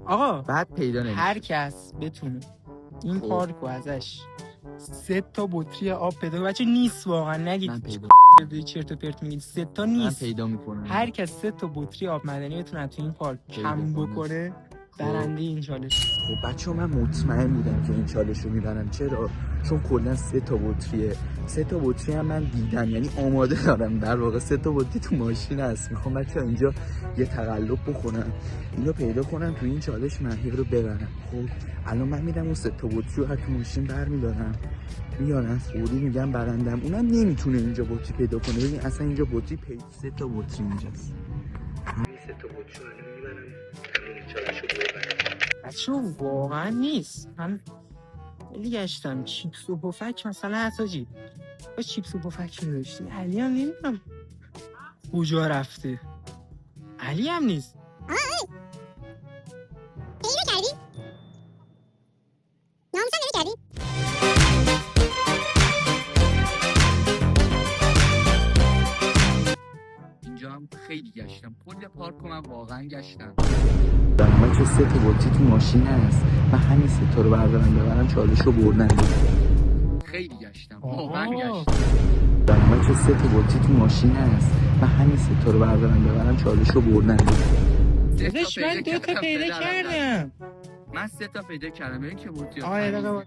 آقا بعد پیدا نمیشه. هر کس بتونه این پارکو ازش 3 تا بطری آب پیدا کنه. بچه نیست واقعا، نگید به چرت و پرت میگید 3 تا نیست. من پیدا میکنم. هر کس 3 تا بطری آب معدنی بتونه تو این پارک کم بکنه برنده این چالش. خب بچه من مطمئن بودم که این چالش رو میبرم. چرا؟ چون کلا 3 تا بطریه. 3 تا بطری هم من دیدم، یعنی آماده دارم در واقع. 3 تا بطری تو ماشین هست. میخوام بچه اینجا یه تقلب بکنم، اینو پیدا کنم تو این چالش ماهی رو ببرم. خب الان من میرم اون 3 تا بطری رو تو ماشین برمیدارم، میارم فوری میگم برندم. اونم نمیتونه اینجا بطری پیدا کنه. ببین اصلا اینجا بطری 3 تا بطری اینجاست. همین 3 تا بطری رو الان میبرم همین چالش رو ببرم. بچه واقعا نیست. من خیلی گشتم چیپس و پفک مثلا حساجی با چیپس و پفک نوشتی. علی هم نمیدونم کجا رفته. علی هم نیست. پیدا کردی؟ ناموسم نمی کردی؟ اینجا هم خیلی گشتم، کل پارک من واقعا گشتم. من که 3 تا بطری تو ماشین هست، من همین 3 تا رو بردارم ببرم چالش رو بردن. خیلی گشتم واقعا گشتم. من که 3 تا بطری تو ماشین هست، من همین 3 تا رو بردارم ببرم چالش رو بردن. داداش من 2 تا پیدا کردم. من 3 تا پیدا کردم. ببین که بطری. آره